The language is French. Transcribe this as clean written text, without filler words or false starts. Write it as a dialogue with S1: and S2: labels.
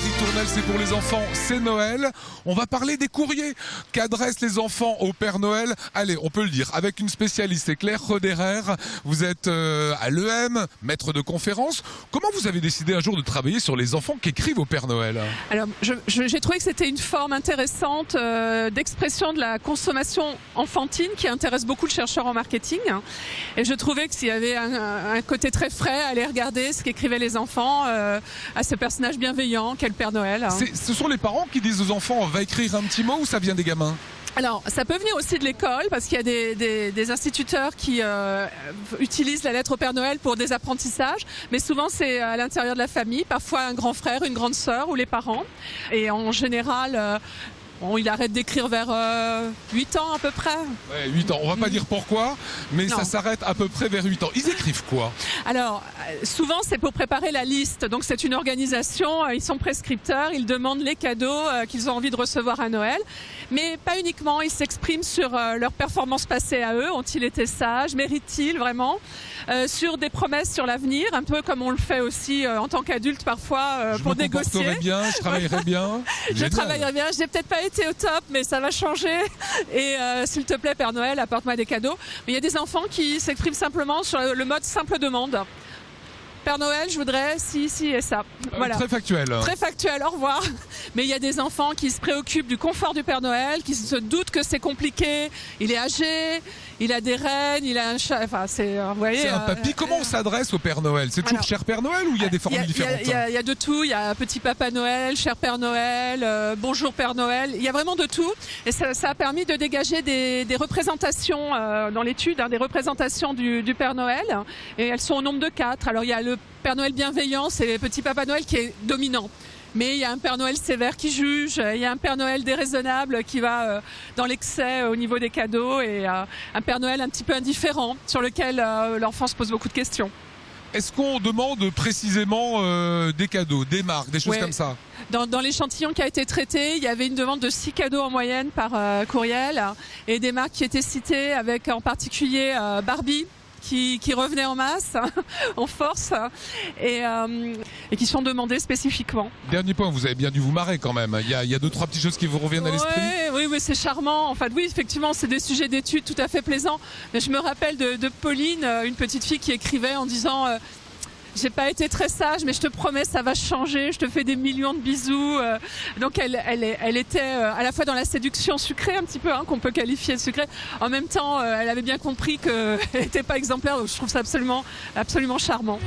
S1: ritournelle, c'est pour les enfants, c'est Noël. On va parler des courriers qu'adressent les enfants au Père Noël. Allez, on peut le dire, avec une spécialiste, c'est Claire Roderer. Vous êtes à l'EM, maître de conférence. Comment vous avez décidé un jour de travailler sur les enfants qui écrivent au Père Noël?
S2: Alors, j'ai trouvé que c'était une forme intéressante d'expression de la consommation enfantine qui intéresse beaucoup le chercheur en marketing. Et je trouvais que s'il y avait un côté très frais à aller regarder ce qu'écrivaient les enfants à ce personnage bienveillant qu'est le Père Noël.
S1: Ce sont les parents qui disent aux enfants, va écrire un petit mot, ou ça vient des gamins?
S2: Alors, ça peut venir aussi de l'école, parce qu'il y a des instituteurs qui utilisent la lettre au Père Noël pour des apprentissages, mais souvent c'est à l'intérieur de la famille, parfois un grand frère, une grande sœur ou les parents. Et en général, il arrête d'écrire vers 8 ans à peu près.
S1: Ouais, 8 ans, on va pas dire pourquoi, mais
S2: Non.
S1: ça s'arrête à peu près vers 8 ans. Ils écrivent quoi?
S2: Alors, souvent c'est pour préparer la liste, donc c'est une organisation, ils sont prescripteurs, ils demandent les cadeaux qu'ils ont envie de recevoir à Noël, mais pas uniquement, ils s'expriment sur leurs performances passées à eux, ont-ils été sages, méritent-ils vraiment, sur des promesses sur l'avenir, un peu comme on le fait aussi en tant qu'adulte parfois pour négocier.
S1: Je me comporterai bien, je travaillerai bien.
S2: Je travaillerai bien, je n'ai peut-être pas été au top, mais ça va changer. Et s'il te plaît, Père Noël, apporte-moi des cadeaux. Mais il y a des enfants qui s'expriment simplement sur le mode simple demande. Père Noël, je voudrais ci et ça. Voilà.
S1: Très factuel.
S2: Très factuel, au revoir. Mais il y a des enfants qui se préoccupent du confort du Père Noël, qui se doutent que c'est compliqué. Il est âgé, il a des reines, il a un chat. Enfin, vous voyez.
S1: C'est un papy. Comment on s'adresse au Père Noël? C'est toujours cher Père Noël ou il y a des formules différentes?
S2: Il y a de tout. Il y a petit Papa Noël, cher Père Noël, bonjour Père Noël. Il y a vraiment de tout. Et ça a permis de dégager des représentations dans l'étude, des représentations du Père Noël. Et elles sont au nombre de 4. Alors il y a le Père Noël bienveillant, c'est le petit Papa Noël qui est dominant. Mais il y a un Père Noël sévère qui juge, il y a un Père Noël déraisonnable qui va dans l'excès au niveau des cadeaux, et un Père Noël un petit peu indifférent sur lequel l'enfant se pose beaucoup de questions.
S1: Est-ce qu'on demande précisément des cadeaux, des marques, des choses comme ça?
S2: Dans l'échantillon qui a été traité, il y avait une demande de 6 cadeaux en moyenne par courriel, et des marques qui étaient citées, avec en particulier Barbie, qui revenaient en masse, en force, et qui sont demandées spécifiquement.
S1: Dernier point, vous avez bien dû vous marrer quand même. Il y a 2-3 petites choses qui vous reviennent à l'esprit.
S2: Oui, c'est charmant. En fait, oui, effectivement, c'est des sujets d'études tout à fait plaisants. Mais je me rappelle de Pauline, une petite fille qui écrivait en disant j'ai pas été très sage, mais je te promets, ça va changer. Je te fais des millions de bisous. Donc, elle était à la fois dans la séduction sucrée, un petit peu, qu'on peut qualifier de sucrée. En même temps, elle avait bien compris qu'elle n'était pas exemplaire. Donc, je trouve ça absolument charmant.